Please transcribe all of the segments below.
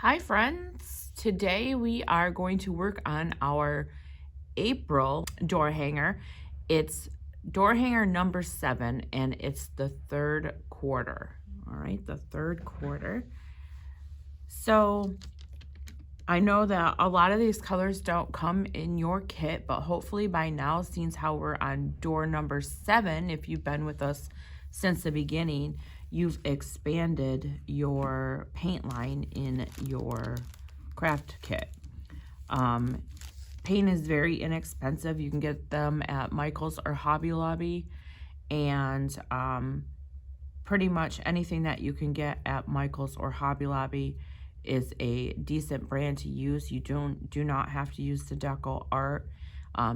Hi friends, today we are going to work on our April door hanger. It's door hanger number 7 and it's the third quarter. All right, the third quarter. So I know that a lot of these colors don't come in your kit, but hopefully by now, since how we're on door number 7, if you've been with us since the beginning, you've expanded your paint line in your craft kit. Paint is very inexpensive. You can get them at Michael's or Hobby Lobby, and pretty much anything that you can get at Michael's or Hobby Lobby is a decent brand to use. You do not have to use the Deco Art.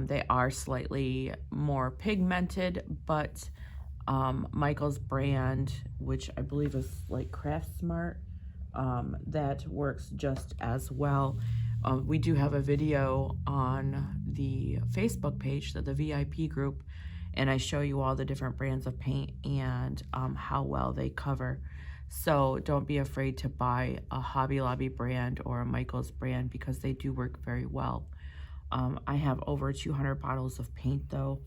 They are slightly more pigmented, but Michael's brand, which I believe is like Craft Smart, that works just as well. We do have a video on the Facebook page, the VIP group, and I show you all the different brands of paint and how well they cover. So don't be afraid to buy a Hobby Lobby brand or a Michael's brand because they do work very well. I have over 200 bottles of paint though.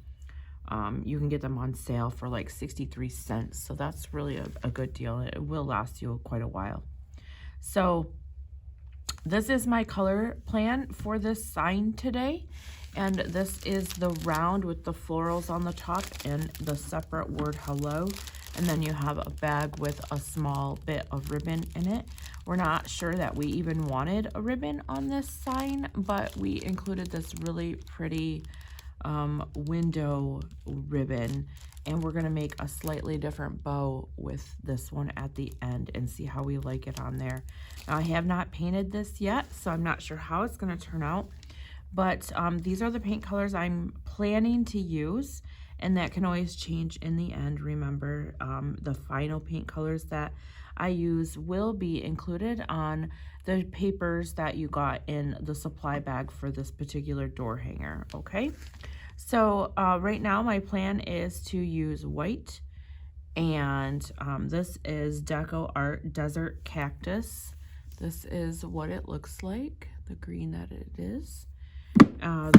You can get them on sale for like 63 cents. So that's really a good deal. It will last you quite a while. So this is my color plan for this sign today. And this is the round with the florals on the top and the separate word hello. And then you have a bag with a small bit of ribbon in it. We're not sure that we even wanted a ribbon on this sign, but we included this really pretty window ribbon, and we're gonna make a slightly different bow with this one at the end and see how we like it on there. Now I have not painted this yet, so I'm not sure how it's gonna turn out, but these are the paint colors I'm planning to use, and that can always change in the end. Remember, the final paint colors that I use will be included on the papers that you got in the supply bag for this particular door hanger, okay? So right now my plan is to use white, and this is Deco Art Desert Cactus. This is what it looks like, the green that it is.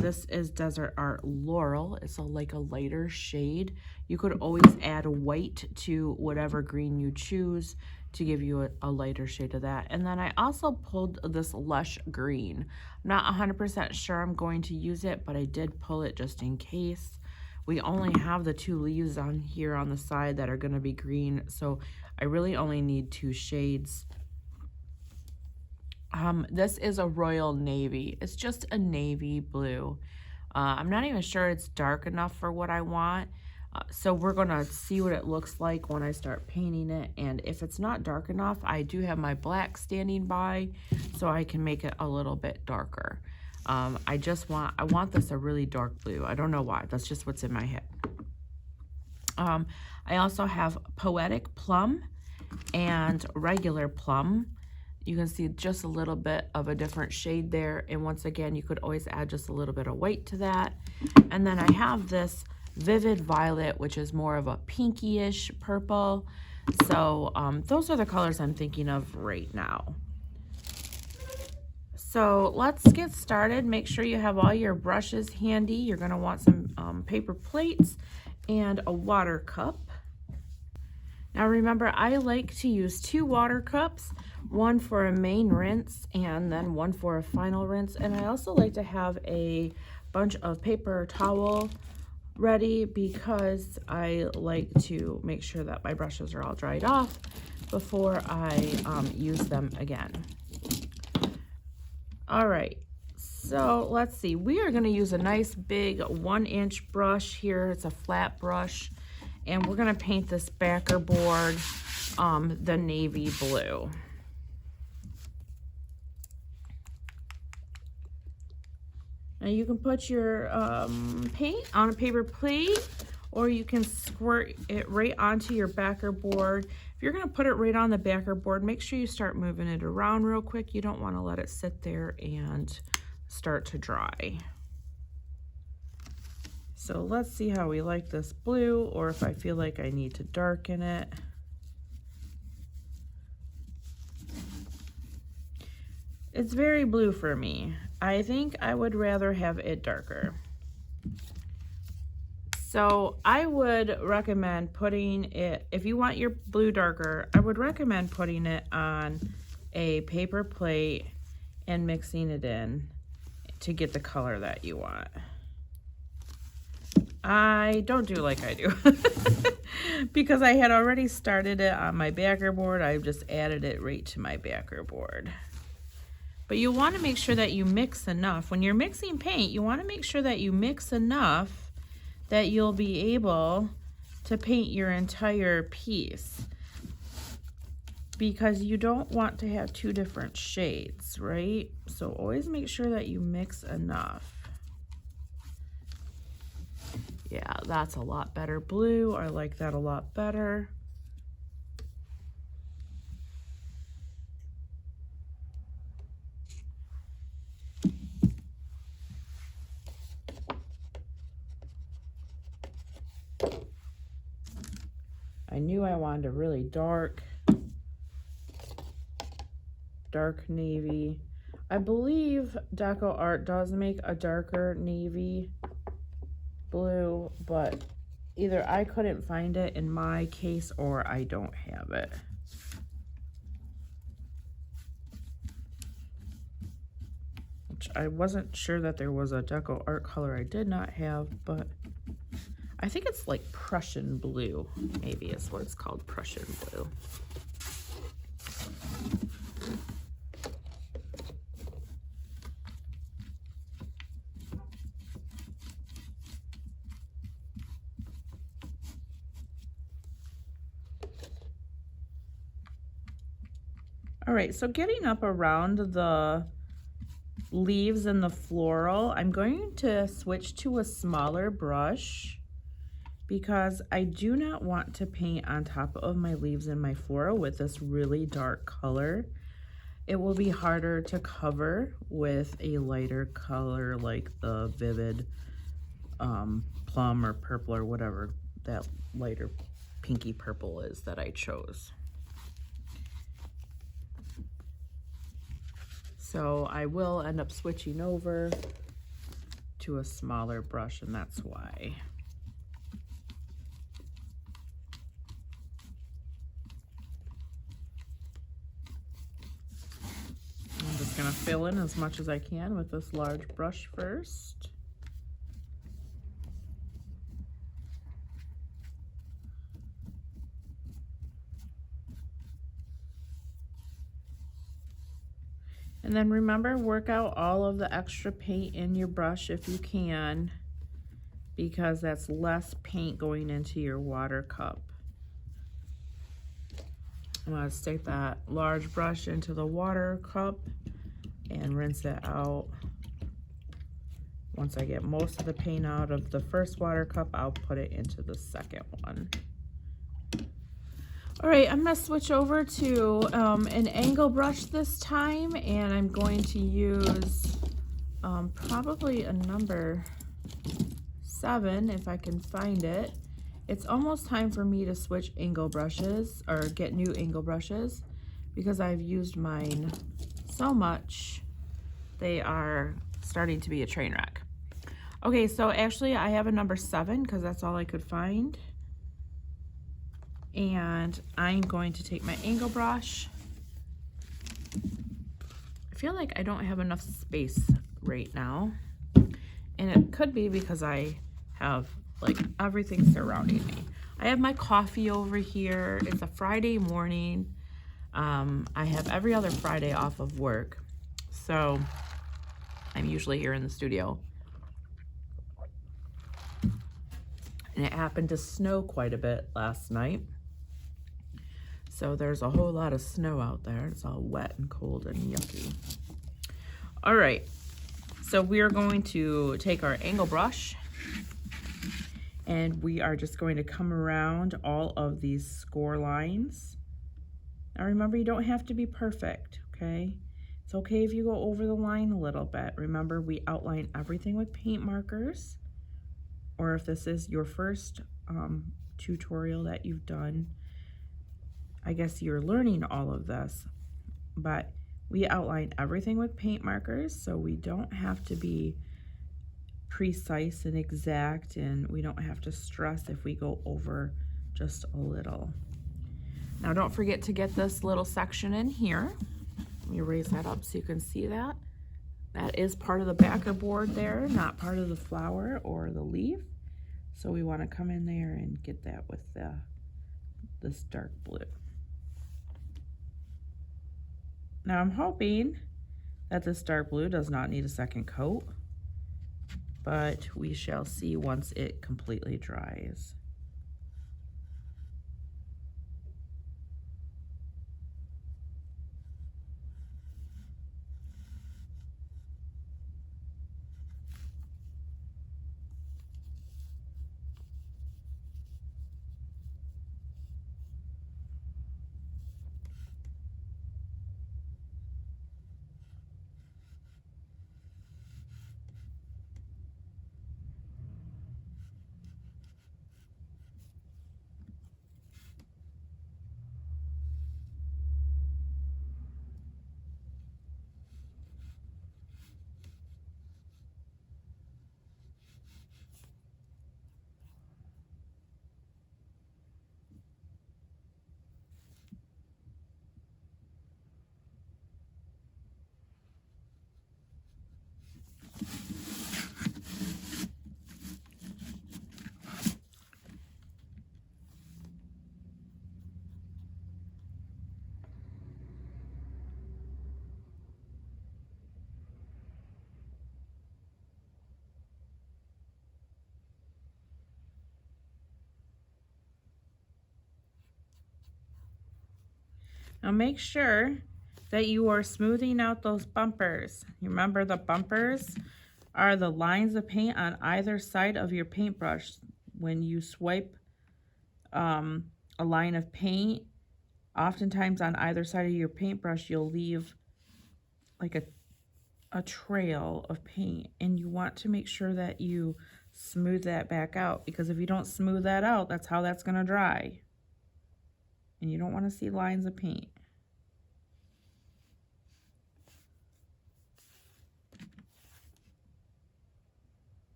This is Desert Art Laurel. It's like a lighter shade. You could always add white to whatever green you choose to give you a lighter shade of that. And then I also pulled this Lush Green. I'm not 100% sure I'm going to use it, but I did pull it just in case. We only have the 2 leaves on here on the side that are going to be green, so I really only need 2 shades. This is a Royal Navy. It's just a navy blue. I'm not even sure it's dark enough for what I want. So we're gonna see what it looks like when I start painting it. And if it's not dark enough, I do have my black standing by so I can make it a little bit darker. I want this a really dark blue. I don't know why, that's just what's in my head. I also have Poetic Plum and Regular Plum. You can see just a little bit of a different shade there. And once again, you could always add just a little bit of white to that. And then I have this Vivid Violet, which is more of a pinky-ish purple. So those are the colors I'm thinking of right now. So let's get started. Make sure you have all your brushes handy. You're gonna want some paper plates and a water cup. Now remember, I like to use 2 water cups, one for a main rinse and then one for a final rinse. And I also like to have a bunch of paper towel ready because I like to make sure that my brushes are all dried off before I use them again. All right, so let's see. We are gonna use a nice big 1-inch brush here. It's a flat brush. And we're gonna paint this backer board the navy blue. Now you can put your paint on a paper plate, or you can squirt it right onto your backer board. If you're gonna put it right on the backer board, make sure you start moving it around real quick. You don't wanna let it sit there and start to dry. So let's see how we like this blue, or if I feel like I need to darken it. It's very blue for me. I think I would rather have it darker. So I would recommend putting it, if you want your blue darker, I would recommend putting it on a paper plate and mixing it in to get the color that you want. I don't do like I do because I had already started it on my backer board. I just added it right to my backer board. But you want to make sure that you mix enough. When you're mixing paint, you want to make sure that you mix enough that you'll be able to paint your entire piece, because you don't want to have two different shades, right? So always make sure that you mix enough. Yeah, that's a lot better blue. I like that a lot better. I knew I wanted a really dark navy. I believe Deco Art does make a darker navy blue, but either I couldn't find it in my case or I don't have it. Which I wasn't sure that there was a Deco Art color I did not have, but I think it's like Prussian blue, maybe is what it's called, Prussian blue. All right, so getting up around the leaves and the floral, I'm going to switch to a smaller brush because I do not want to paint on top of my leaves and my floral with this really dark color. It will be harder to cover with a lighter color like the vivid plum or purple or whatever that lighter pinky purple is that I chose. So I will end up switching over to a smaller brush, and that's why. I'm just gonna fill in as much as I can with this large brush first. And then remember, work out all of the extra paint in your brush if you can, because that's less paint going into your water cup. I'm gonna stick that large brush into the water cup and rinse it out. Once I get most of the paint out of the first water cup, I'll put it into the second one. All right, I'm gonna switch over to an angle brush this time, and I'm going to use probably a number 7 if I can find it. It's almost time for me to switch angle brushes or get new angle brushes because I've used mine so much. They are starting to be a train wreck. Okay, so actually I have a number 7 because that's all I could find. And I'm going to take my angle brush. I feel like I don't have enough space right now. And it could be because I have like everything surrounding me. I have my coffee over here. It's a Friday morning. I have every other Friday off of work. So I'm usually here in the studio. And it happened to snow quite a bit last night. So there's a whole lot of snow out there. It's all wet and cold and yucky. All right, so we are going to take our angle brush and we are just going to come around all of these score lines. Now remember, you don't have to be perfect, okay? It's okay if you go over the line a little bit. Remember, we outline everything with paint markers, or if this is your first tutorial that you've done, I guess you're learning all of this, but We outline everything with paint markers, so we don't have to be precise and exact, and we don't have to stress if we go over just a little. Now don't forget to get this little section in here. Let me raise that up so you can see that. That is part of the backer board there, not part of the flower or the leaf. So we want to come in there and get that with this dark blue. Now I'm hoping that this dark blue does not need a second coat, but we shall see once it completely dries. Now make sure that you are smoothing out those bumpers. You remember the bumpers are the lines of paint on either side of your paintbrush. When you swipe a line of paint, oftentimes on either side of your paintbrush, you'll leave like a trail of paint, and you want to make sure that you smooth that back out, because if you don't smooth that out, that's how that's going to dry. And you don't want to see lines of paint.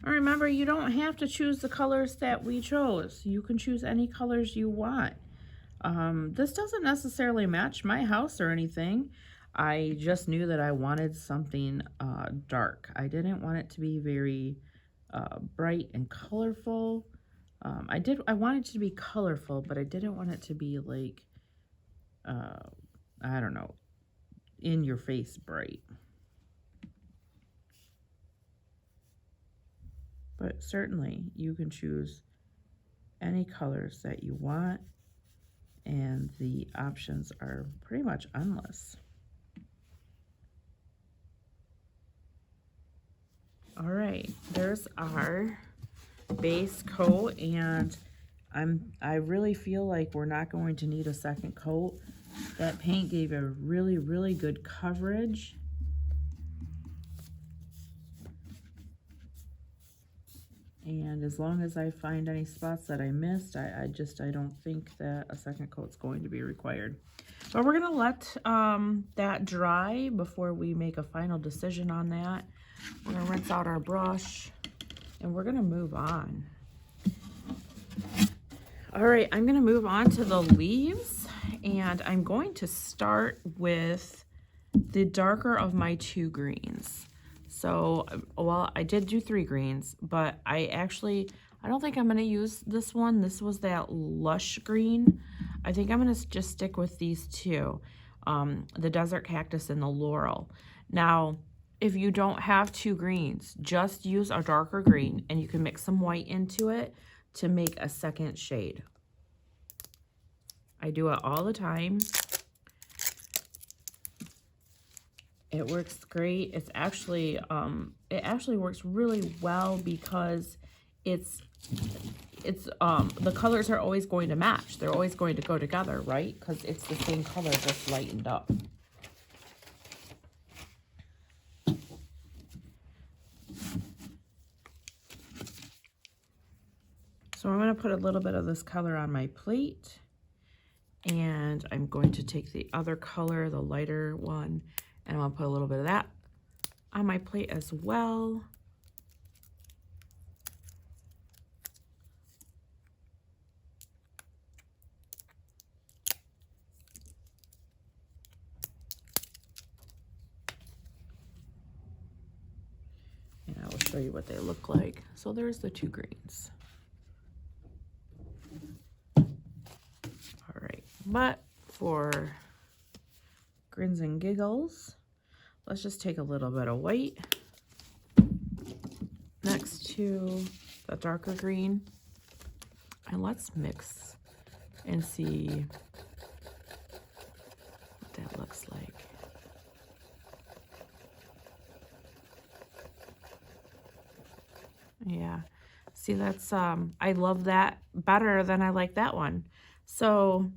Remember, you don't have to choose the colors that we chose. You can choose any colors you want. This doesn't necessarily match my house or anything. I just knew that I wanted something dark. I didn't want it to be very bright and colorful. I wanted it to be colorful, but I didn't want it to be like, I don't know, in your face bright. But certainly you can choose any colors that you want, and the options are pretty much endless. All right, there's our base coat, and I really feel like we're not going to need a second coat. That paint gave a really, really good coverage. And as long as I find any spots that I missed, I don't think that a second coat's going to be required. But we're gonna let that dry before we make a final decision on that. We're gonna rinse out our brush and we're gonna move on. All right, I'm gonna move on to the leaves, and I'm going to start with the darker of my two greens. So, well, I did do 3 greens, but I don't think I'm going to use this one. This was that lush green. I think I'm going to just stick with these two, the desert cactus and the laurel. Now, if you don't have 2 greens, just use a darker green, and you can mix some white into it to make a second shade. I do it all the time. It works great. It's actually, it actually works really well because the colors are always going to match. They're always going to go together, right? Because it's the same color, just lightened up. So I'm going to put a little bit of this color on my plate, and I'm going to take the other color, the lighter one, and I'll put a little bit of that on my plate as well. And I will show you what they look like. So there's the 2 greens. All right, but for grins and giggles, let's just take a little bit of white next to the darker green, and let's mix and see what that looks like. Yeah, see, that's I love that better than I like that one. So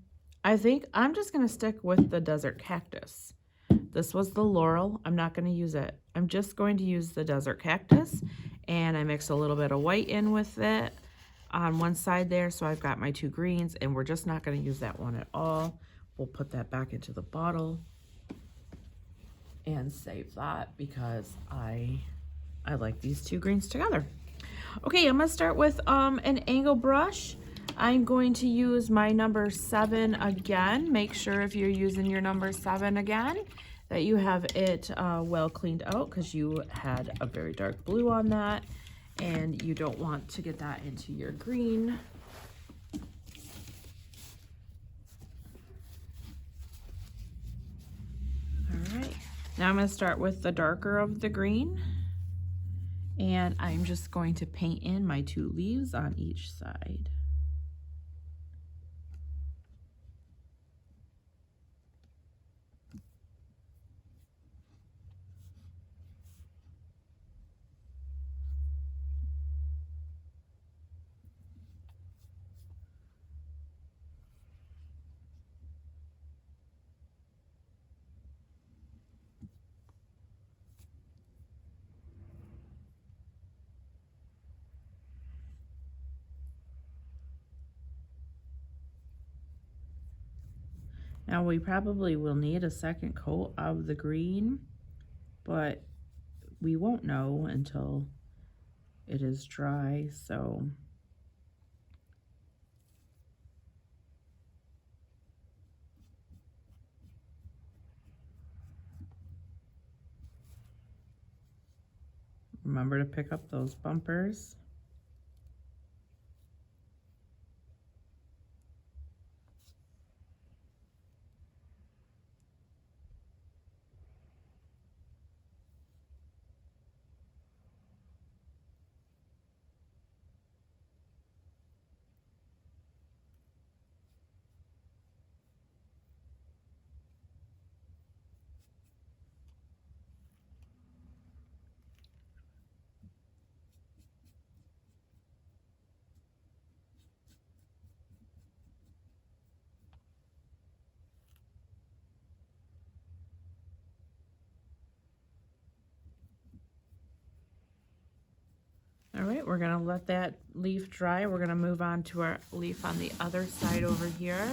I think I'm just gonna stick with the desert cactus. This was the laurel. I'm not going to use it. I'm just going to use the desert cactus, and I mix a little bit of white in with it on one side there. So I've got my 2 greens, and we're just not going to use that one at all. We'll put that back into the bottle and save that because I like these 2 greens together. Okay, I'm going to start with an angle brush. I'm going to use my number 7 again. Make sure if you're using your number 7 again that you have it well cleaned out, because you had a very dark blue on that and you don't want to get that into your green. All right, now I'm going to start with the darker of the green, and I'm just going to paint in my 2 leaves on each side. Now we probably will need a second coat of the green, but we won't know until it is dry, so remember to pick up those bumpers. All right, we're gonna let that leaf dry. We're gonna move on to our leaf on the other side over here.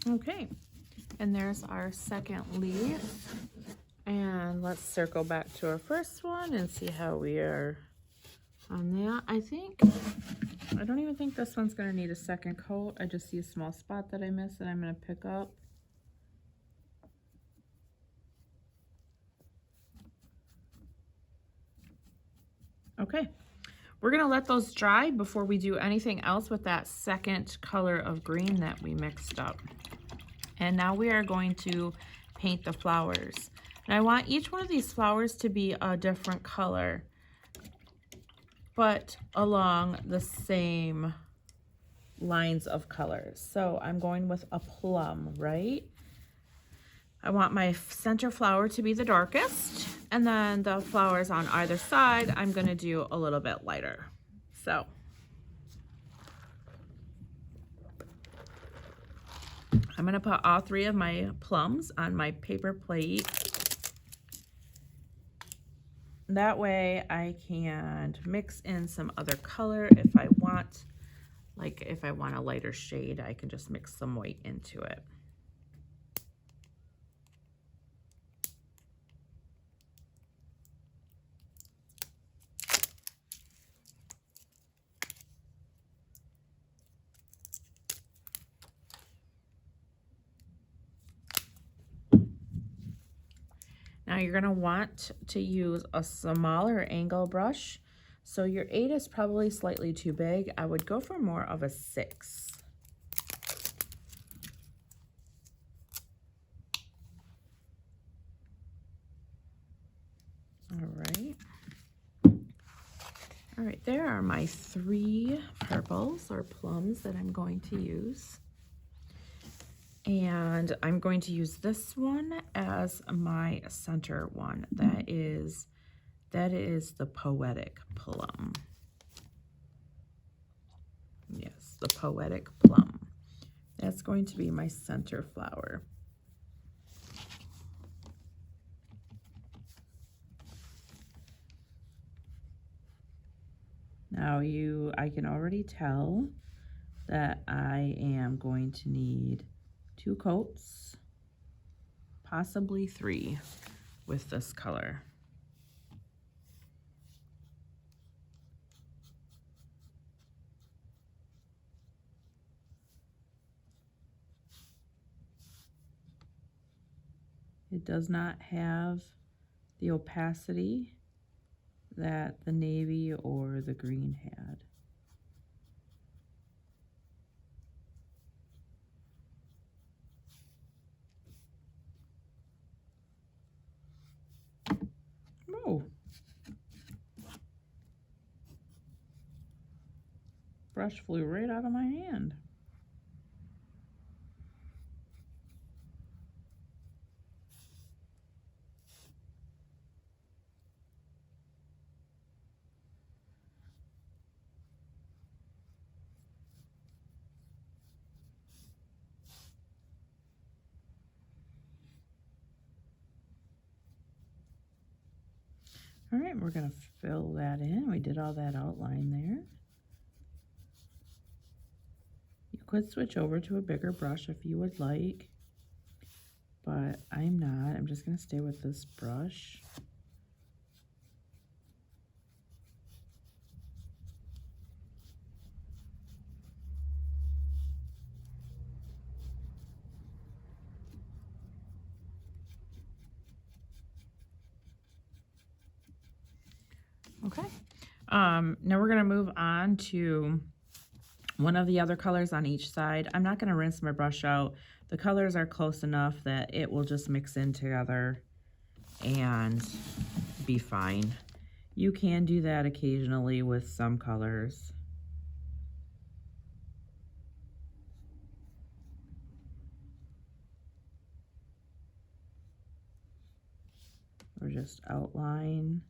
Okay, and there's our second leaf. And let's circle back to our first one and see how we are on that. I don't even think this one's gonna need a second coat. I just see a small spot that I missed that I'm gonna pick up. Okay, we're gonna let those dry before we do anything else with that second color of green that we mixed up. And now we are going to paint the flowers. And I want each one of these flowers to be a different color, but along the same lines of colors. So I'm going with a plum, right? I want my center flower to be the darkest, and then the flowers on either side, I'm gonna do a little bit lighter. So I'm gonna put all three of my plums on my paper plate. That way I can mix in some other color if I want. Like if I want a lighter shade, I can just mix some white into it. Now you're gonna want to use a smaller angle brush. So your 8 is probably slightly too big. I would go for more of a 6. All right, there are my 3 purples or plums that I'm going to use. And I'm going to use this one as my center one. That is the Poetic Plum. Yes, the Poetic Plum. That's going to be my center flower. Now I can already tell that I am going to need 2 coats, possibly 3 with this color. It does not have the opacity that the navy or the green had. Oh, brush flew right out of my hand. All right, we're gonna fill that in. We did all that outline there. You could switch over to a bigger brush if you would like, but I'm not. I'm just gonna stay with this brush. Okay. Now we're gonna move on to one of the other colors on each side. I'm not gonna rinse my brush out. The colors are close enough that it will just mix in together and be fine. You can do that occasionally with some colors. Or just outline.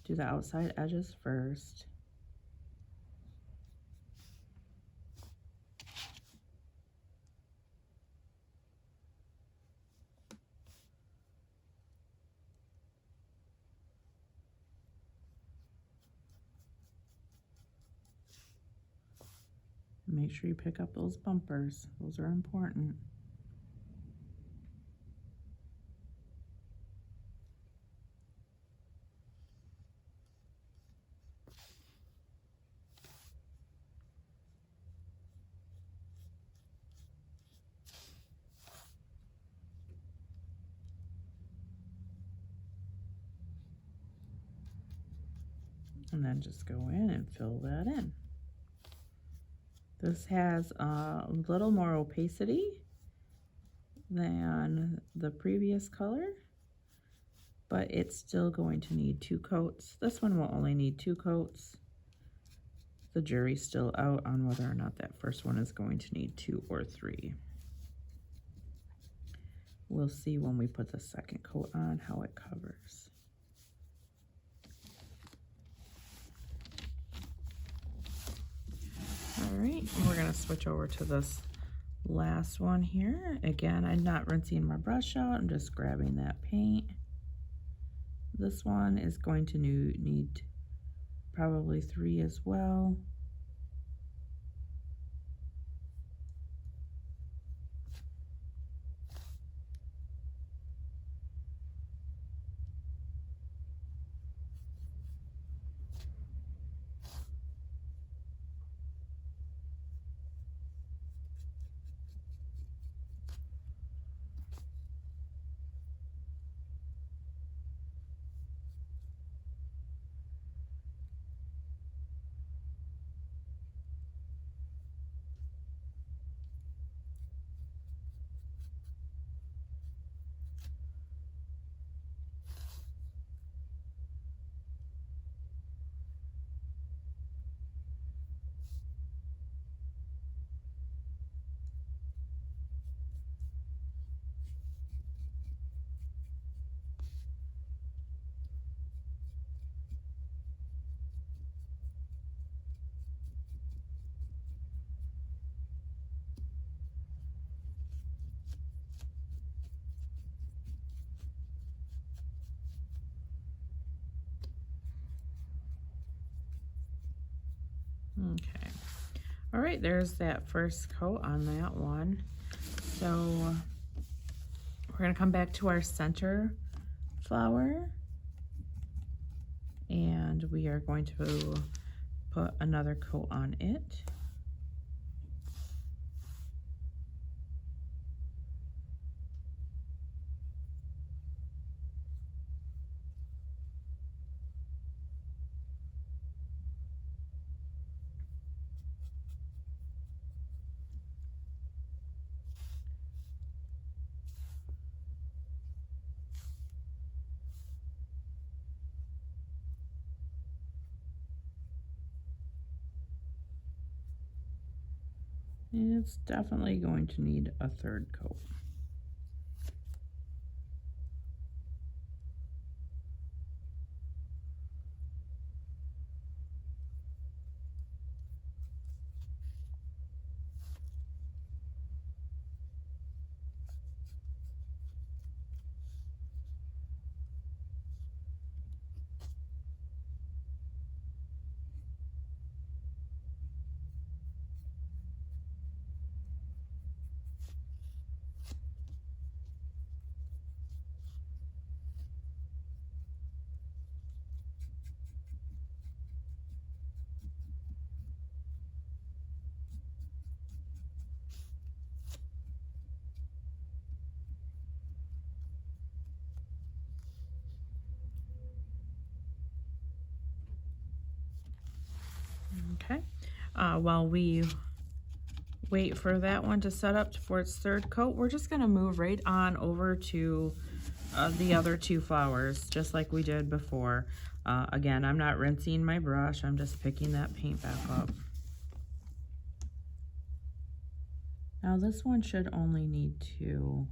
Do the outside edges first. make sure you pick up those bumpers. Those are important. And then just go in and fill that in. This has a little more opacity than the previous color, but it's still going to need 2 coats. This one will only need 2 coats. The jury's still out on whether or not that first one is going to need 2 or 3. We'll see when we put the second coat on how it covers. All right, we're gonna switch over to this last one here. Again, I'm not rinsing my brush out, I'm just grabbing that paint. This one is going to need probably 3 as well. Okay. All right, there's that first coat on that one. So we're gonna come back to our center flower, and we are going to put another coat on it. It's definitely going to need a third coat. Okay, while we wait for that one to set up for its third coat, we're just gonna move right on over to the other 2 flowers, just like we did before. Again, I'm not rinsing my brush, I'm just picking that paint back up. Now this one should only need 2.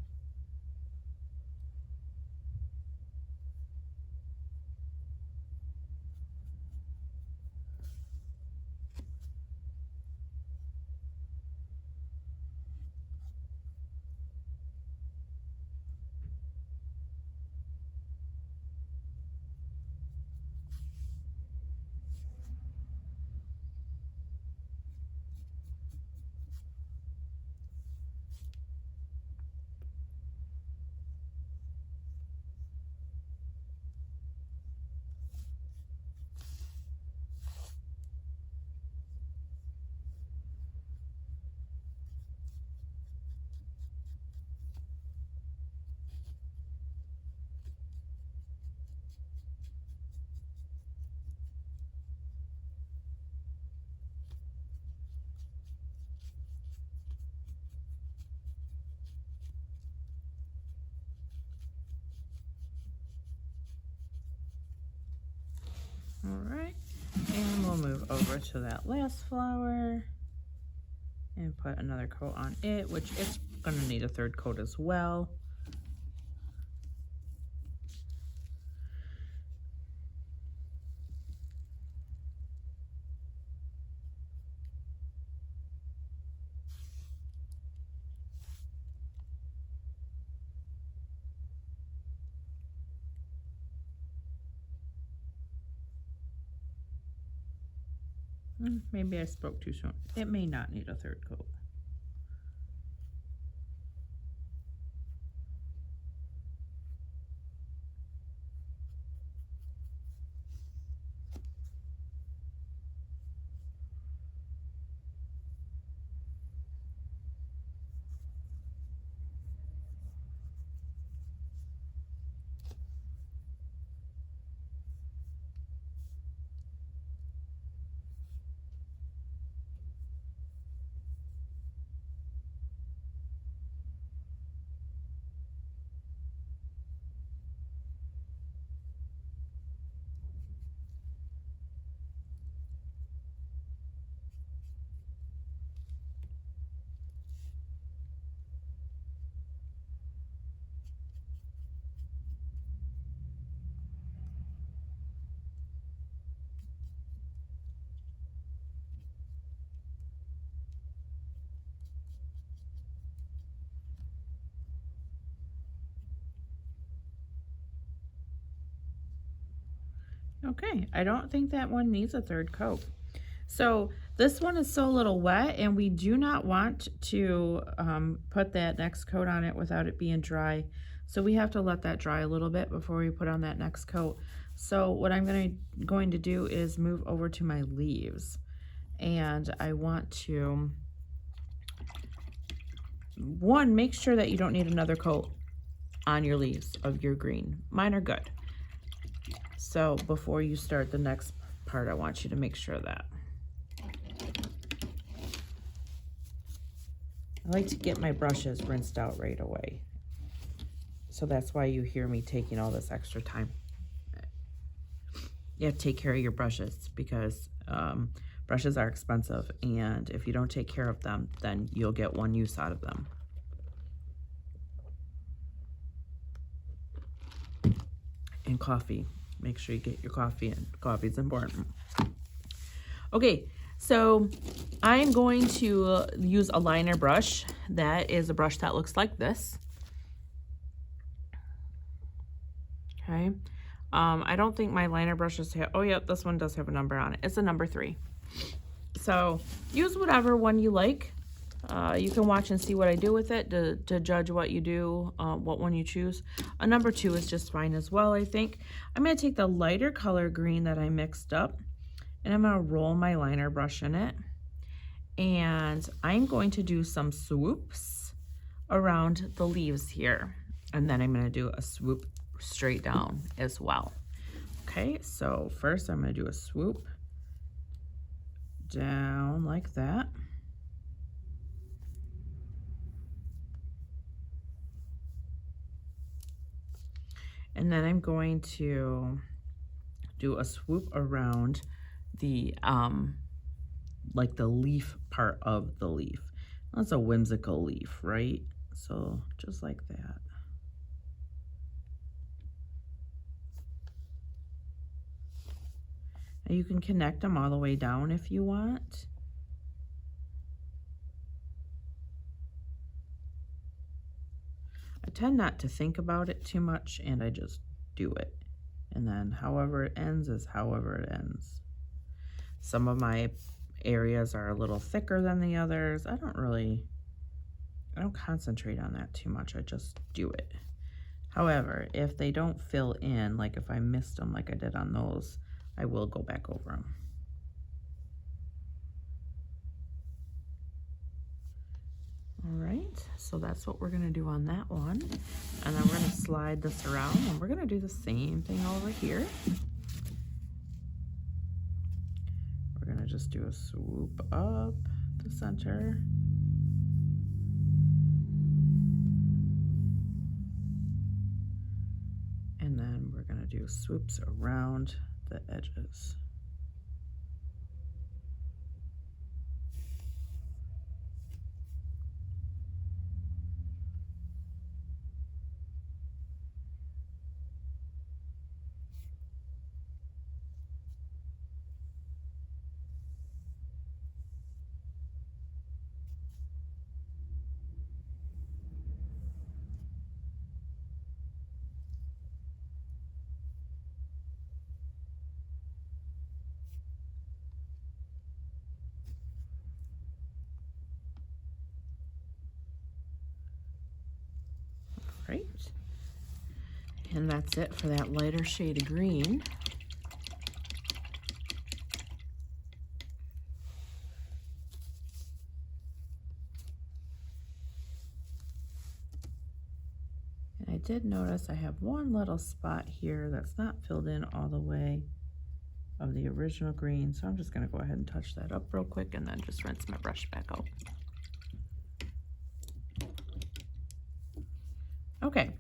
move over to that last flower and put another coat on it, which it's going to need a third coat as well. Maybe I spoke too soon. It may not need a third coat. Okay, I don't think that one needs a third coat. So this one is still a little wet, and we do not want to put that next coat on it without it being dry. So we have to let that dry a little bit before we put on that next coat. So what I'm going to do is move over to my leaves, and I want to, one, make sure that you don't need another coat on your leaves of your green. Mine are good. So before you start the next part, I want you to make sure of that. I like to get my brushes rinsed out right away. So that's why you hear me taking all this extra time. You have to take care of your brushes because brushes are expensive, and if you don't take care of them, then you'll get one use out of them. And coffee. Make sure you get your coffee in. Coffee is important. Okay, so I'm going to use a liner brush. That is a brush that looks like this. Okay. I don't think my liner brushes have, oh yeah, this one does have a number on it. It's a number 3. So use whatever one you like. You can watch and see what I do with it to judge what you do, what one you choose. A number 2 is just fine as well, I think. I'm going to take the lighter color green that I mixed up, and I'm going to roll my liner brush in it. And I'm going to do some swoops around the leaves here. And then I'm going to do a swoop straight down as well. Okay, so first I'm going to do a swoop down like that. And then I'm going to do a swoop around the like the leaf part of the leaf. That's a whimsical leaf, right? So just like that. Now you can connect them all the way down if you want. I tend not to think about it too much, and I just do it. And then however it ends is however it ends. Some of my areas are a little thicker than the others. I don't concentrate on that too much. I just do it. However, if they don't fill in, like if I missed them like I did on those, I will go back over them. All right, so that's what we're gonna do on that one. And then we're gonna slide this around, and we're gonna do the same thing over here. We're gonna just do a swoop up the center. And then we're gonna do swoops around the edges. right. And that's it for that lighter shade of green. And I did notice I have one little spot here that's not filled in all the way of the original green, so I'm just going to go ahead and touch that up real quick and then just rinse my brush back out. Okay,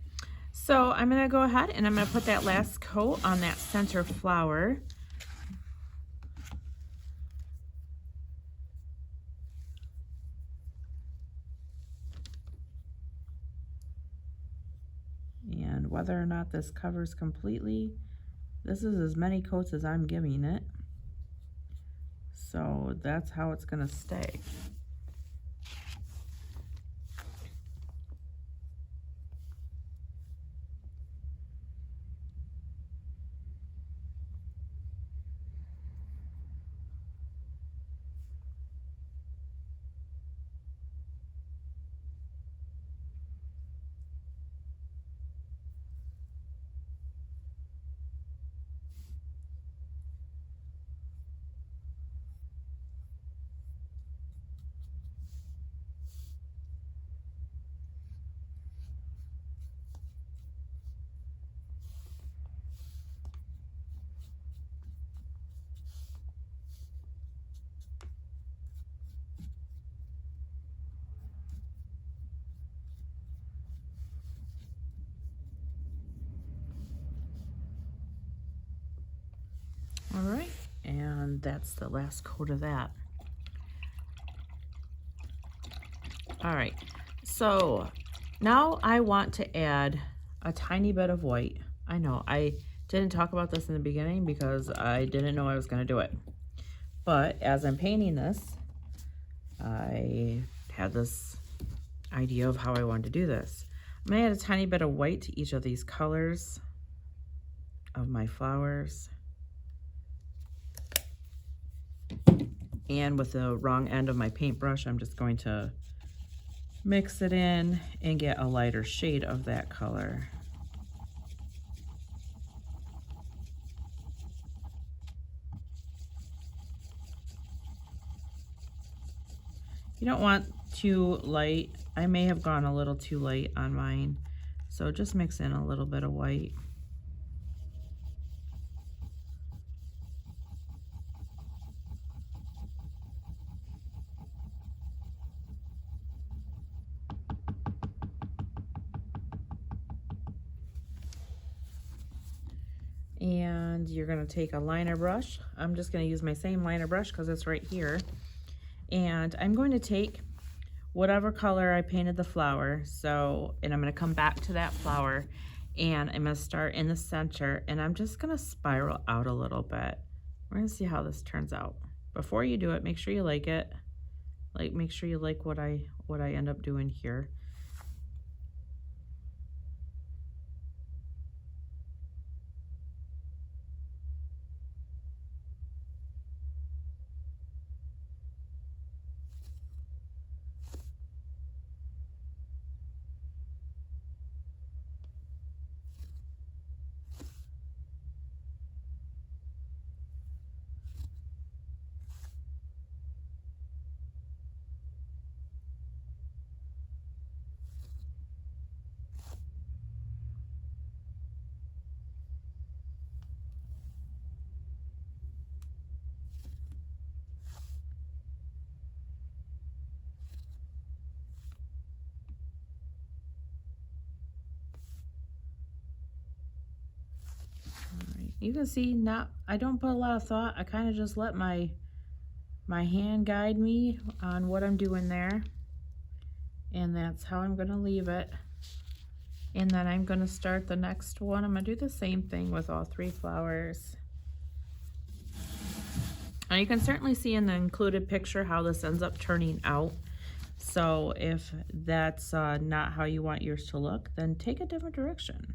so I'm going to go ahead and I'm going to put that last coat on that center flower. And whether or not this covers completely, this is as many coats as I'm giving it. So that's how it's going to stay. All right, and that's the last coat of that. All right, so now I want to add a tiny bit of white. I know I didn't talk about this in the beginning because I didn't know I was going to do it. But as I'm painting this, I had this idea of how I wanted to do this. I'm going to add a tiny bit of white to each of these colors of my flowers. And with the wrong end of my paintbrush, I'm just going to mix it in and get a lighter shade of that color. You don't want too light. I may have gone a little too light on mine, so just mix in a little bit of white. And you're going to take a liner brush. I'm just going to use my same liner brush because it's right here. And I'm going to take whatever color I painted the flower. And I'm going to come back to that flower and I'm going to start in the center and I'm just going to spiral out a little bit. We're going to see how this turns out. Before you do it, make sure you like it. Make sure you like what I end up doing here. You can see I don't put a lot of thought. I kind of just let my hand guide me on what I'm doing there. And that's how I'm going to leave it. And then I'm going to start the next one. I'm going to do the same thing with all 3 flowers. Now you can certainly see in the included picture how this ends up turning out. So if that's not how you want yours to look, then take a different direction.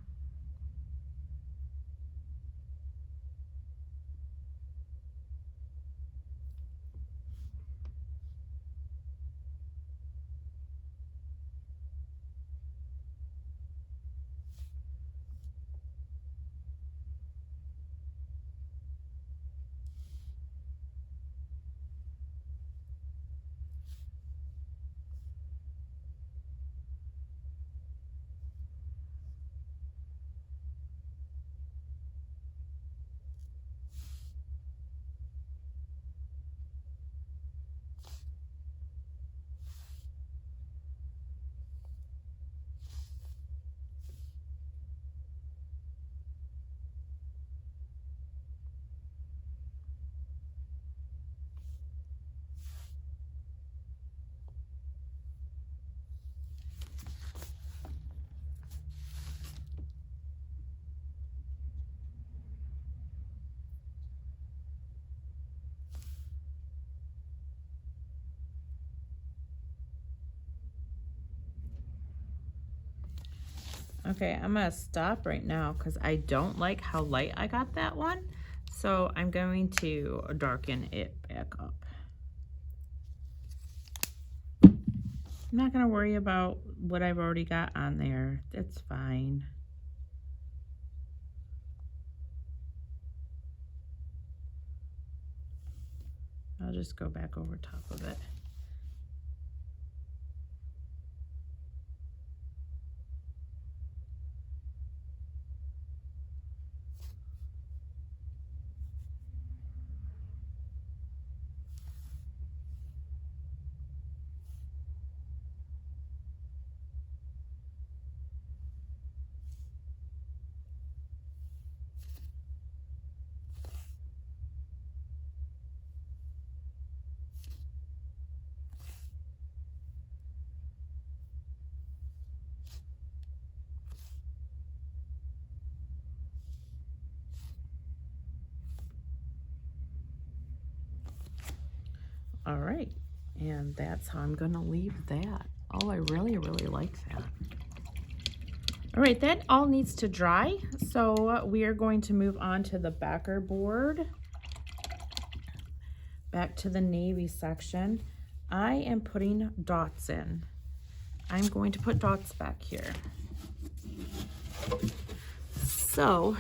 Okay, I'm gonna stop right now because I don't like how light I got that one. So I'm going to darken it back up. I'm not gonna worry about what I've already got on there. That's fine. I'll just go back over top of it. All right, and that's how I'm gonna leave that. Oh, I really, really like that. All right, that all needs to dry. So we are going to move on to the backer board. Back to the navy section. I am putting dots in. I'm going to put dots back here. So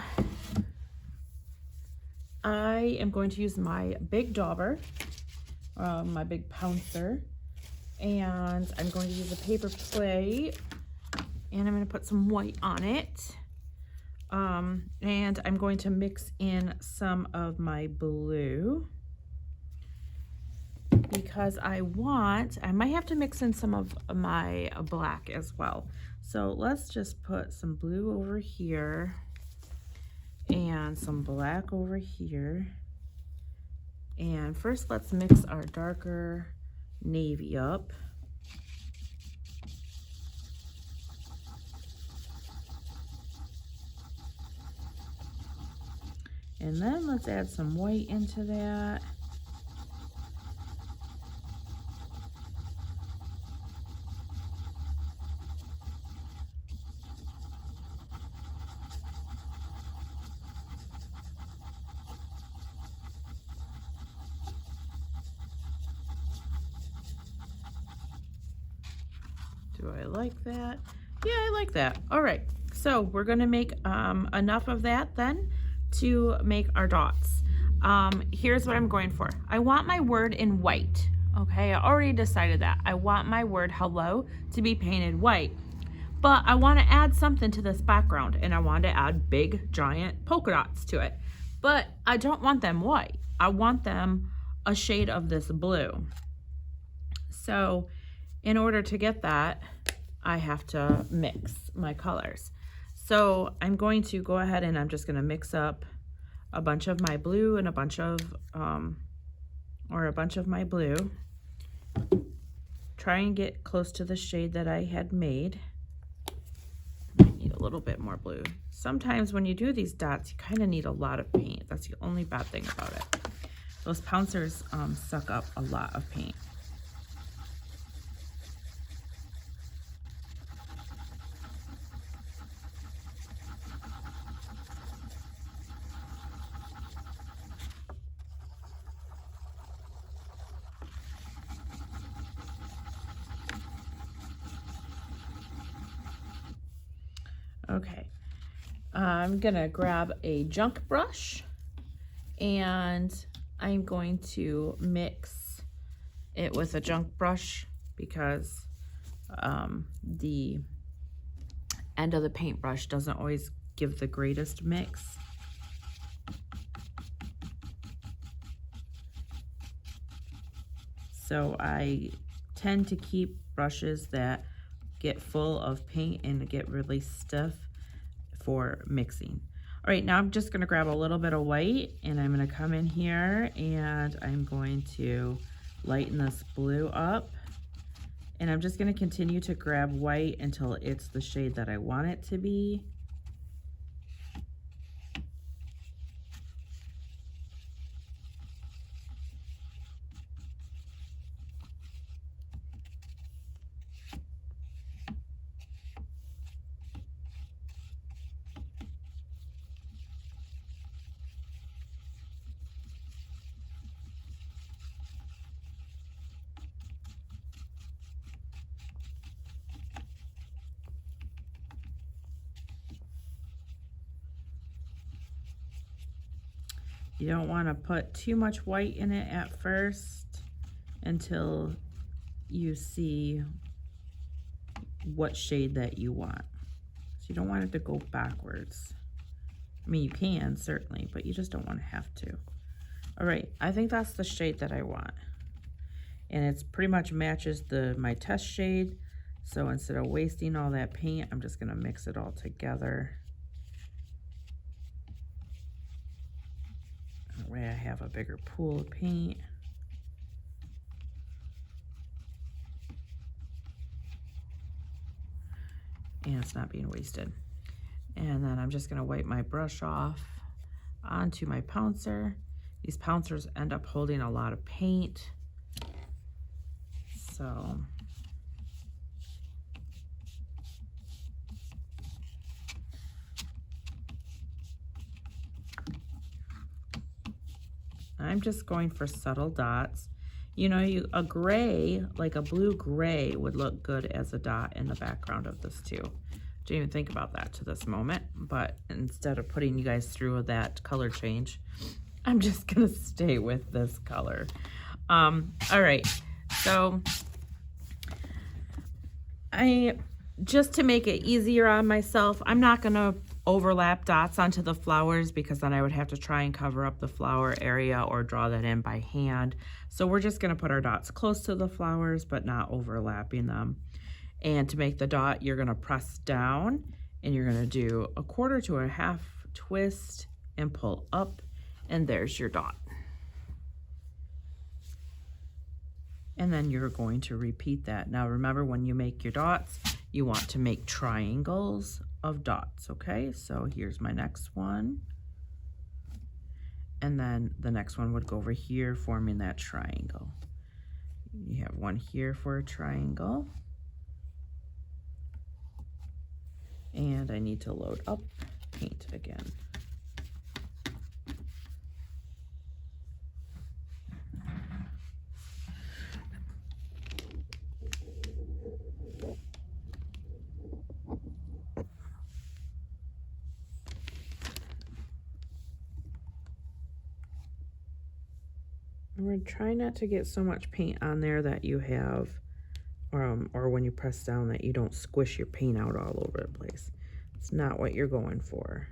I am going to use my big dauber, my big pouncer, and I'm going to use a paper plate, and I'm going to put some white on it. And I'm going to mix in some of my blue because I might have to mix in some of my black as well. So let's just put some blue over here and some black over here. And first let's mix our darker navy up. And then let's add some white into that. Do I like that? Yeah, I like that. All right, so we're gonna make enough of that then to make our dots. Here's what I'm going for. I want my word in white, okay? I already decided that. I want my word hello to be painted white, but I wanna add something to this background, and I want to add big, giant polka dots to it. But I don't want them white. I want them a shade of this blue. So in order to get that, I have to mix my colors. So I'm going to go ahead and I'm just going to mix up a bunch of my blue and a bunch of my blue. Try and get close to the shade that I had made. I need a little bit more blue. Sometimes when you do these dots, you kind of need a lot of paint. That's the only bad thing about it. Those pouncers suck up a lot of paint. Okay, I'm gonna grab a junk brush and I'm going to mix it with a junk brush because the end of the paintbrush doesn't always give the greatest mix. So I tend to keep brushes that get full of paint and get really stiff for mixing. All right, now I'm just gonna grab a little bit of white and I'm gonna come in here and I'm going to lighten this blue up. And I'm just gonna continue to grab white until it's the shade that I want it to be. You don't want to put too much white in it at first until you see what shade that you want. So you don't want it to go backwards. I mean, you can certainly, but you just don't want to have to. All right, I think that's the shade that I want. And it's pretty much matches my test shade. So instead of wasting all that paint, I'm just gonna mix it all together. That way I have a bigger pool of paint. And it's not being wasted. And then I'm just gonna wipe my brush off onto my pouncer. These pouncers end up holding a lot of paint. So I'm just going for subtle dots. You know, a gray, like a blue gray, would look good as a dot in the background of this too. Didn't even think about that to this moment, but instead of putting you guys through that color change, I'm just gonna stay with this color. All right, so just to make it easier on myself, I'm not gonna overlap dots onto the flowers because then I would have to try and cover up the flower area or draw that in by hand. So we're just gonna put our dots close to the flowers, but not overlapping them. And to make the dot, you're gonna press down and you're gonna do a 1/4 to a 1/2 twist and pull up, and there's your dot. And then you're going to repeat that. Now remember, when you make your dots, you want to make triangles of dots, okay? So here's my next one. And then the next one would go over here, forming that triangle. You have one here for a triangle. And I need to load up paint again. We're trying not to get so much paint on there that you have, or when you press down, that you don't squish your paint out all over the place. It's not what you're going for.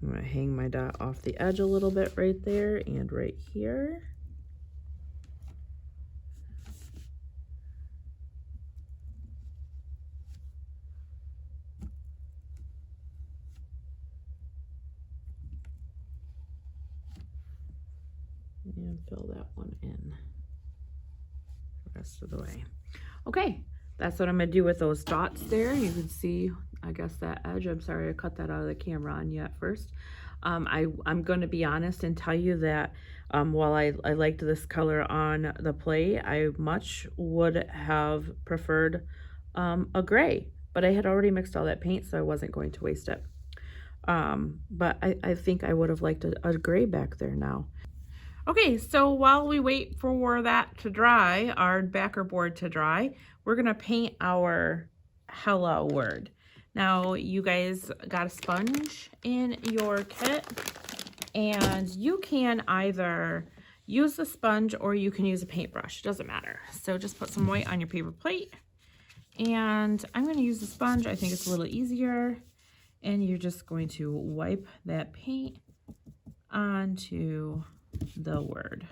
I'm going to hang my dot off the edge a little bit right there and right here. And fill that one in the rest of the way. Okay, that's what I'm gonna do with those dots there. You can see, I guess, that edge. I'm sorry I cut that out of the camera on you at first. I'm gonna be honest and tell you that while I liked this color on the plate, I much would have preferred a gray, but I had already mixed all that paint, so I wasn't going to waste it. But I think I would have liked a gray back there now. Okay, so while we wait for that to dry, our backer board to dry, we're gonna paint our hello word. Now, you guys got a sponge in your kit, and you can either use the sponge or you can use a paintbrush, doesn't matter. So just put some white on your paper plate, and I'm gonna use the sponge. I think it's a little easier, and you're just going to wipe that paint onto the word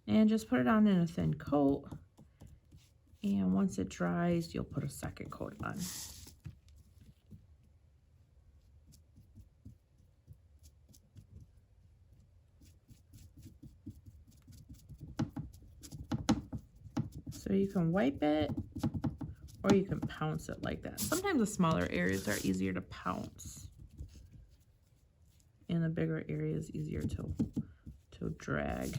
and just put it on in a thin coat, and once it dries you'll put a second coat on. So you can wipe it or you can pounce it like that. Sometimes the smaller areas are easier to pounce and the bigger areas easier to drag.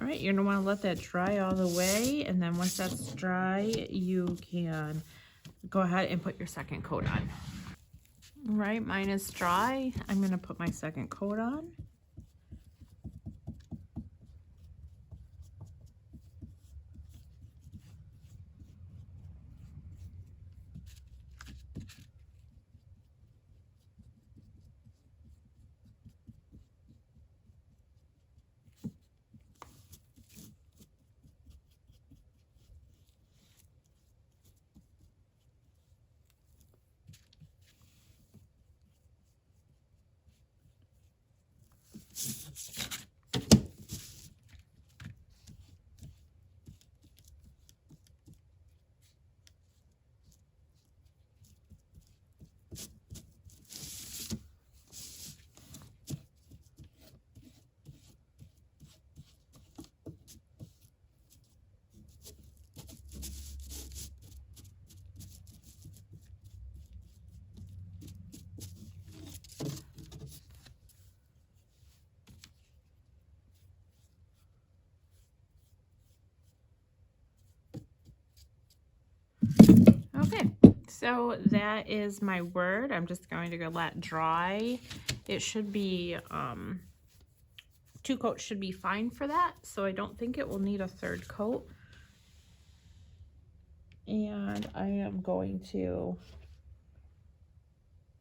All right, you're gonna wanna let that dry all the way, and then once that's dry, you can go ahead and put your second coat on. All right, mine is dry. I'm gonna put my second coat on. Okay, so that is my word. I'm just going to go let dry. It should be, 2 coats should be fine for that, so I don't think it will need a third coat. And I am going to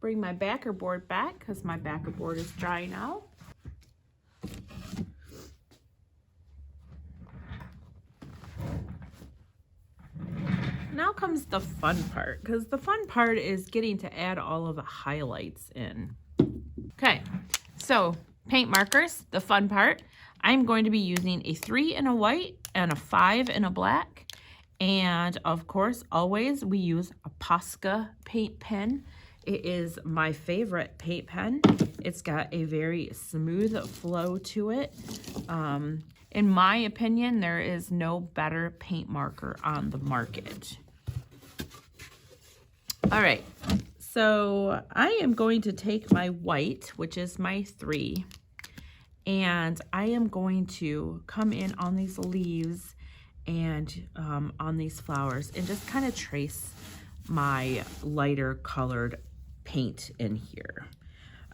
bring my backer board back because my backer board is dry now. Now comes the fun part, because the fun part is getting to add all of the highlights in. Okay, so paint markers, the fun part. I'm going to be using a 3 in a white and a 5 in a black. And of course, always we use a Posca paint pen. It is my favorite paint pen. It's got a very smooth flow to it. In my opinion, there is no better paint marker on the market. All right, so I am going to take my white, which is my 3, and I am going to come in on these leaves and on these flowers and just kind of trace my lighter colored paint in here.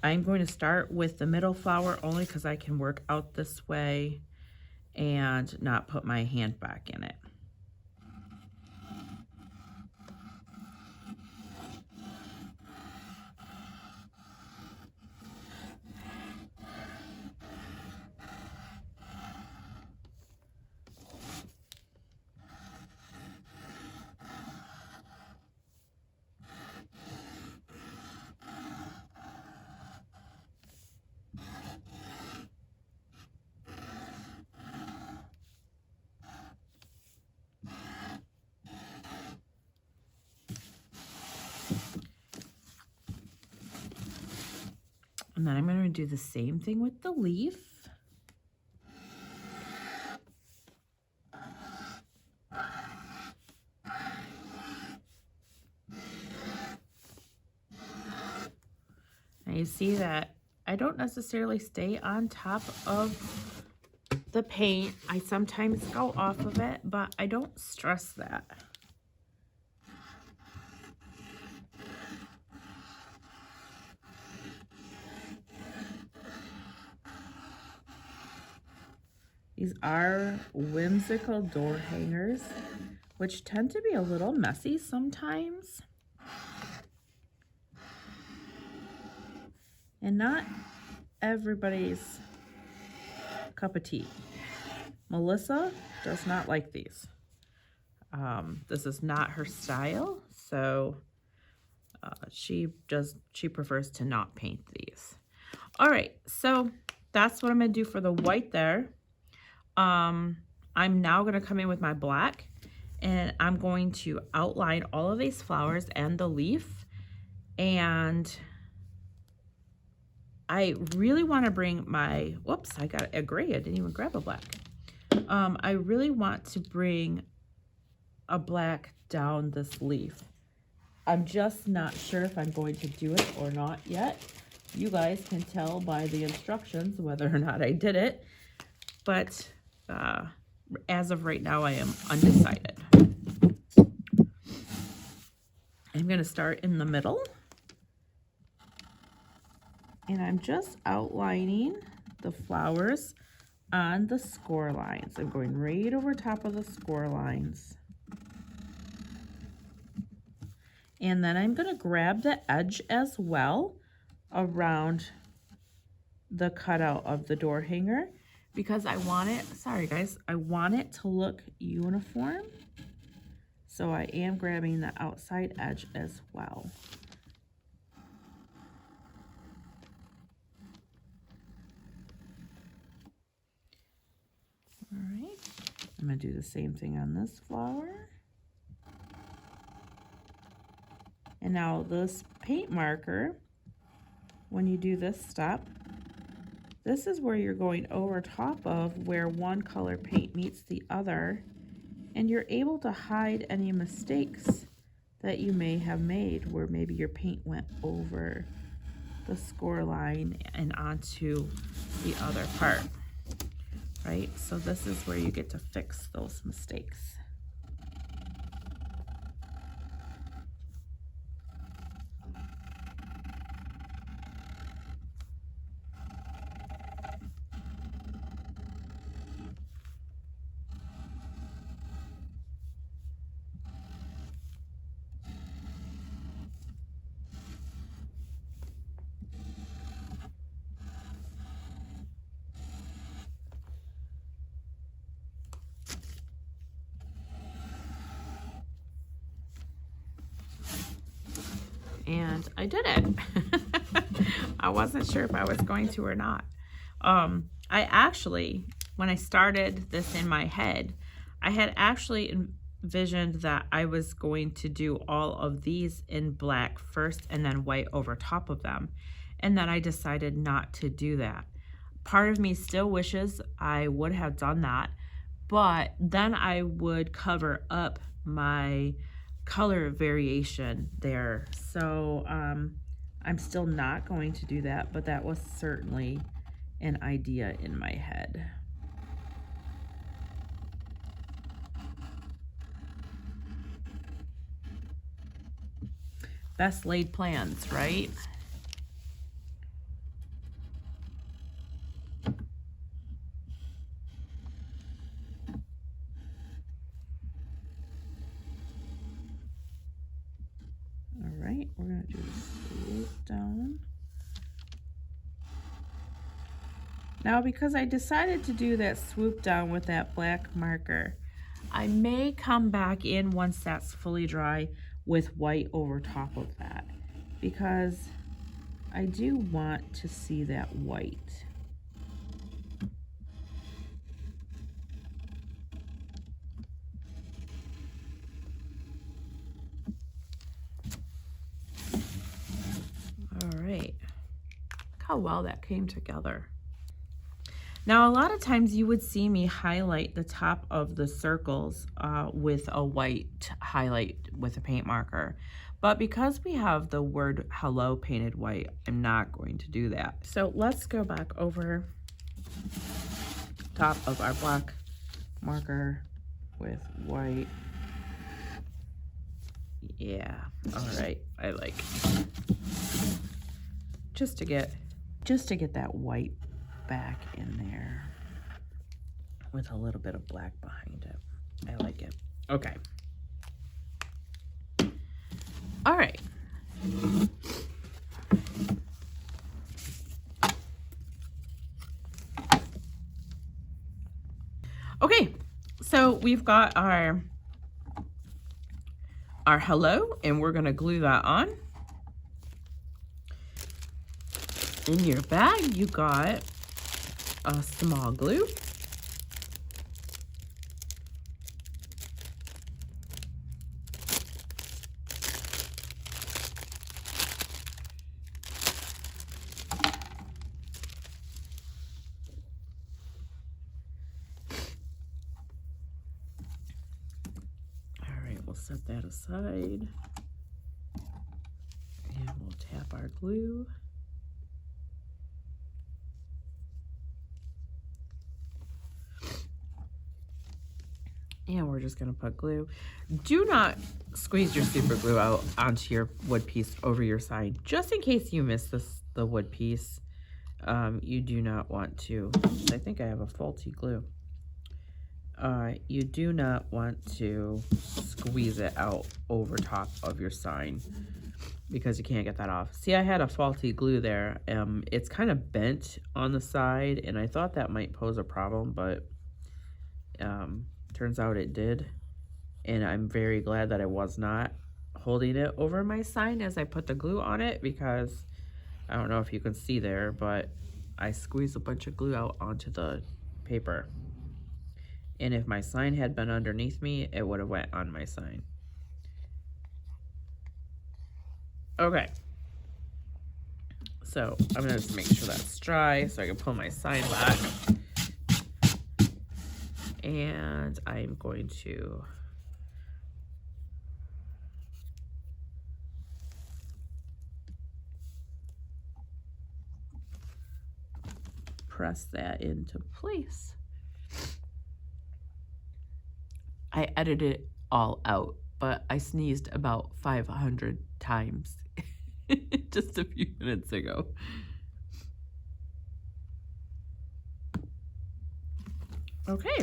I'm going to start with the middle flower only because I can work out this way and not put my hand back in it. And then I'm going to do the same thing with the leaf. And you see that I don't necessarily stay on top of the paint. I sometimes go off of it, but I don't stress that. These are whimsical door hangers, which tend to be a little messy sometimes. And not everybody's cup of tea. Melissa does not like these. This is not her style, so she prefers to not paint these. All right, so that's what I'm gonna do for the white there. I'm now gonna come in with my black and I'm going to outline all of these flowers and the leaf. And I really want to bring my, whoops, I got a gray, I didn't even grab a black. I really want to bring a black down this leaf. I'm just not sure if I'm going to do it or not yet. You guys can tell by the instructions whether or not I did it, but as of right now, I am undecided. I'm going to start in the middle. And I'm just outlining the flowers on the score lines. I'm going right over top of the score lines. And then I'm going to grab the edge as well around the cutout of the door hanger because I want it, sorry guys, I want it to look uniform. So I am grabbing the outside edge as well. All right, I'm going to do the same thing on this flower. And now this paint marker, when you do this step, this is where you're going over top of where one color paint meets the other, and you're able to hide any mistakes that you may have made where maybe your paint went over the score line and onto the other part, right? So this is where you get to fix those mistakes. And I did it. I wasn't sure if I was going to or not. I actually, when I started this in my head, I had actually envisioned that I was going to do all of these in black first and then white over top of them. And then I decided not to do that. Part of me still wishes I would have done that, but then I would cover up my color variation there. So I'm still not going to do that, but that was certainly an idea in my head. Best laid plans, right? All right, we're going to do the swoop down. Now, because I decided to do that swoop down with that black marker, I may come back in once that's fully dry with white over top of that, because I do want to see that white. All right, look how well that came together. Now, a lot of times you would see me highlight the top of the circles with a white highlight with a paint marker. But because we have the word hello painted white, I'm not going to do that. So let's go back over top of our black marker with white. Yeah, all right, I like it. Just to get that white back in there with a little bit of black behind it. I like it. Okay. All right. Okay, so we've got our hello, and we're gonna glue that on. In your bag, you got a small glue. All right, we'll set that aside. And we'll tap our glue. And we're just gonna put glue. Do not squeeze your super glue out onto your wood piece over your sign, just in case you miss the wood piece. You do not want to, I think I have a faulty glue. You do not want to squeeze it out over top of your sign because you can't get that off. See, I had a faulty glue there. It's kind of bent on the side, and I thought that might pose a problem, but turns out it did. And I'm very glad that I was not holding it over my sign as I put the glue on it, because I don't know if you can see there, but I squeezed a bunch of glue out onto the paper. And if my sign had been underneath me, it would have went on my sign. Okay. So I'm gonna just make sure that's dry so I can pull my sign back. And I'm going to press that into place. I edited it all out, but I sneezed about 500 times just a few minutes ago. Okay,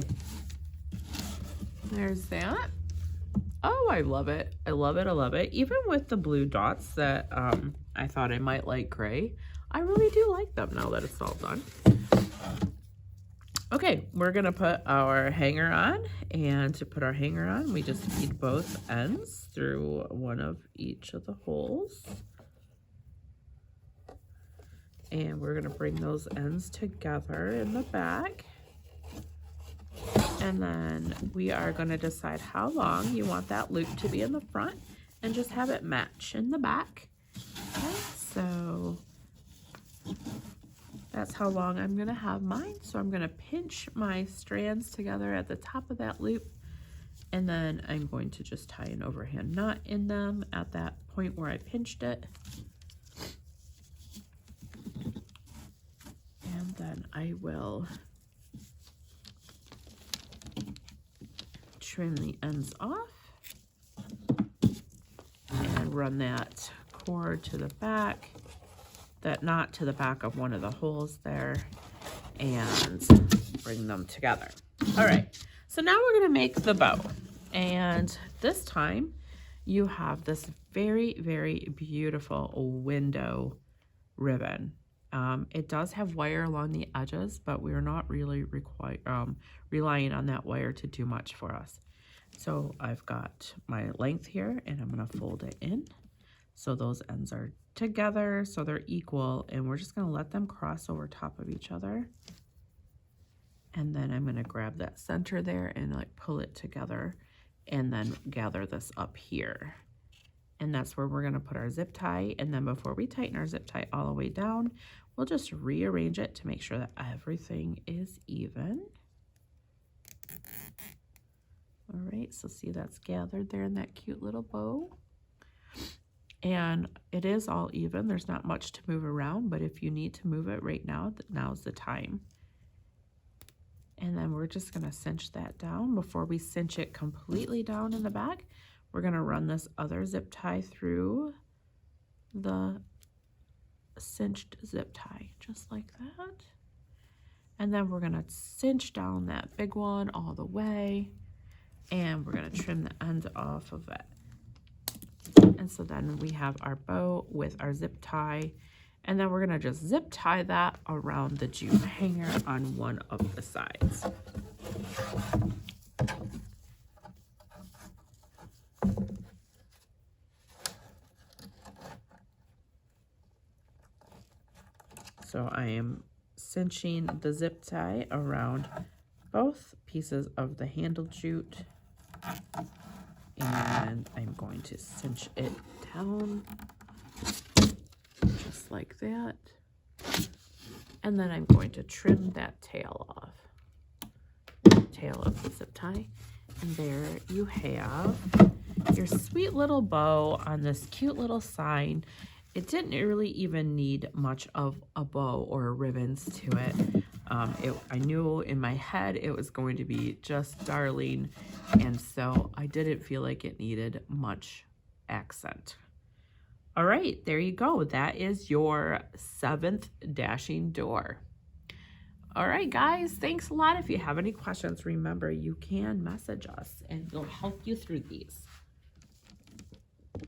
there's that. Oh, I love it. I love it. I love it. Even with the blue dots that I thought I might like gray, I really do like them now that it's all done. Okay, we're gonna put our hanger on, and to put our hanger on, we just feed both ends through one of each of the holes. And we're gonna bring those ends together in the back. And then we are gonna decide how long you want that loop to be in the front and just have it match in the back. Okay, so that's how long I'm gonna have mine. So I'm gonna pinch my strands together at the top of that loop, and then I'm going to just tie an overhand knot in them at that point where I pinched it. And then I will trim the ends off and run that cord to the back, that knot to the back of one of the holes there, and bring them together. All right, so now we're gonna make the bow. And this time you have this very, very beautiful window ribbon. It does have wire along the edges, but we're not really relying on that wire to do much for us. So I've got my length here, and I'm gonna fold it in so those ends are together, so they're equal, and we're just gonna let them cross over top of each other. And then I'm gonna grab that center there and like pull it together, and then gather this up here. And that's where we're gonna put our zip tie. And then before we tighten our zip tie all the way down, we'll just rearrange it to make sure that everything is even. All right, so see that's gathered there in that cute little bow. And it is all even. There's not much to move around, but if you need to move it right now, now's the time. And then we're just gonna cinch that down. Before we cinch it completely down in the back, we're gonna run this other zip tie through the cinched zip tie, just like that. And then we're gonna cinch down that big one all the way, and we're gonna trim the end off of it. And so then we have our bow with our zip tie, and then we're gonna just zip tie that around the jute hanger on one of the sides. So I am cinching the zip tie around both pieces of the handle jute, and I'm going to cinch it down just like that. And then I'm going to trim that tail off, tail of the zip tie. And there you have your sweet little bow on this cute little sign. It didn't really even need much of a bow or ribbons to it. I knew in my head it was going to be just darling, and so I didn't feel like it needed much accent. All right, there you go. That is your 7th dashing door. All right, guys, thanks a lot. If you have any questions, remember you can message us and we'll help you through these.